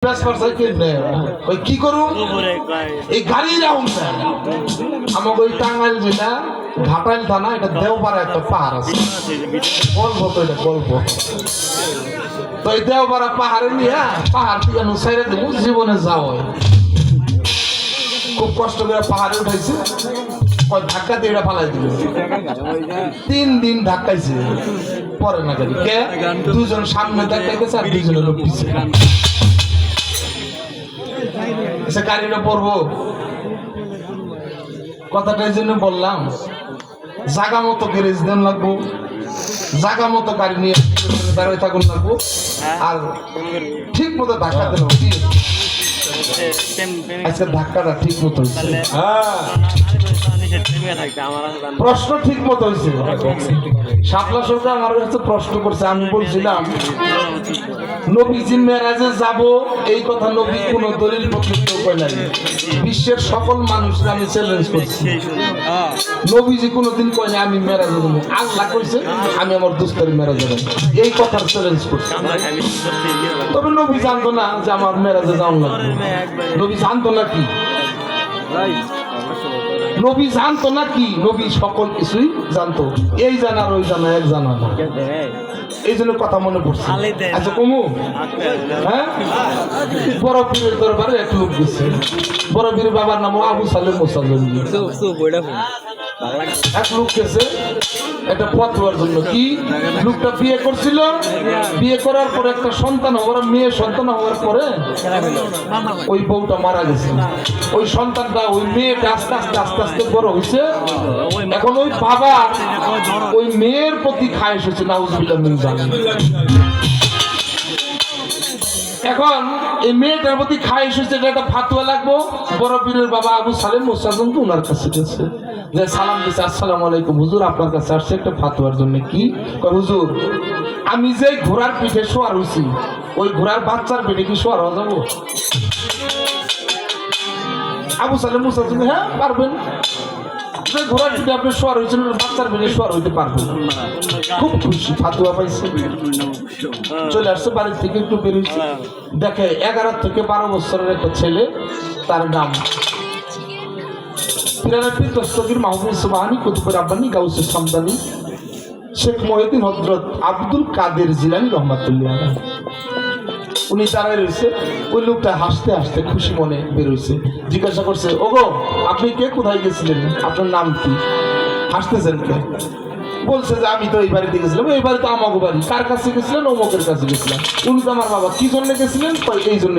বেসপার cycle নে ওই কি করু এই গাড়ি রাউন্ড আমাকে ওই টাঙ্গাইল জেলা ঘাটাইল থানা এটা দেওপাড়া একটা পাহাড় আছে গল্প তো এটা গল্প তো এই দেওপাড়া পাহাড়ে নিয়ে পাহাড় থেকে নুসাইরে দেবো জীবনে যাও খুব কষ্ট করে পাহাড়ে উঠাইছে ধাক্কা দিয়ে এটা ফালাই দিল 3 দিন ধাক্কাইছে পরে না গাড়ি কে দুজন সামনে ধাক্কাইছে আর দুজনের লোক পিছিয়ে আচ্ছা গাড়িটা পড়বো কথাটা এই জন্য বললাম জাগা মতো গ্যারেজ দেন লাগবো জাগা মতো গাড়ি নিয়ে দাঁড়িয়ে থাকুন লাগবো আর ঠিক মতো ধাক্কা দেন কি আচ্ছা ধাক্কাটা ঠিক মতো হয়েছে প্রশ্ন ঠিক মতো হয়েছে শাপলা সরকার আমার কাছে প্রশ্ন করছে আমি বলছিলাম নবীজি মেরাজে যাব এই কথা নবী কোন দলিল পত্র কই নাই বিশ্বের সকল মানুষরা আমি চ্যালেঞ্জ করছি নবীজি কোনদিন কই না আমি মেরাজে যাব আল্লাহ কইছে আমি আমার দোস্তের মেরাজে যাব এই কথার চ্যালেঞ্জ করছি তবে নবী জানতো না যে আমার মেরাজে যাওয়া লাগবে নবী জানতো না কি নবী জানতো না কি নবী সকল কিছুই জানতো এই জানার ওই জানা এক জানা না এই জন্য কথা মনে পড়ছে আচ্ছা কমু হ্যাঁ বড় পীরের দরবারে এক লোক গেছে বড় পীরের বাবার নাম আবু সালেম মুসাল্লিম এক লোক গেছে একটা ফতোয়ার জন্য কি লোকটা বিয়ে করছিল বিয়ে করার পরে একটা সন্তান হওয়ার মেয়ে সন্তান হওয়ার পরে ওই বউটা মারা গেছে ওই সন্তানটা ওই মেয়েটা আস্তে আস্তে আস্তে আস্তে বড় হয়েছে এখন ওই বাবা ওই মেয়ের প্রতি খায়েশ হচ্ছে নাউজুবিল্লাহ মিন জালিক এখন এই মেয়েটার প্রতি খায়েশ হচ্ছে একটা ফাতোয়া লাগবো বড় পীরের বাবা আবু সালেম মুসাল্লিম তো ওনার কাছে গেছে যে সালাম দিছে আসসালামু আলাইকুম হুজুর আপনার কাছে আসছে একটা ফাতোয়ার জন্য কি হুজুর আমি যে ঘোড়ার পিঠে শোয়ার হইছি ওই ঘোড়ার বাচ্চার পেটে কি শোয়ার হওয়া যাবো আবু সালেম মুসাল্লিম হ্যাঁ পারবেন যে ঘোড়ার পিঠে আপনি শোয়ার হয়েছেন বাচ্চার পেটে শোয়ার হইতে পারবেন খুব খুশি ফাতোয়া পাইছে চলে আসছে বাড়ির থেকে একটু বেরিয়েছে দেখে 11 থেকে 12 বছরের একটা ছেলে তার নাম পিরানাপীর দস্তগীর মাহবুব সুবহানী কুতুবের আব্বানি গাউসে সামদানি শেখ মহিউদ্দিন হযরত আব্দুল কাদের জিলানী রহমাতুল্লাহ আলাইহি উনি দাঁড়ায় রয়েছে ওই লোকটা হাসতে হাসতে খুশি মনে বেরোইছে জিজ্ঞাসা করছে ওগো আপনি কে কোথায় গেছিলেন আপনার নাম কি হাসতেছেন কে বলছে যে আমি তো এই বাড়িতে গেছিলাম এই বাড়িতে আমাকে বাড়ি কার কাছে গেছিলেন অমুকের কাছে গেছিলাম উনি তো আমার বাবা কি জন্য গেছিলেন এই জন্য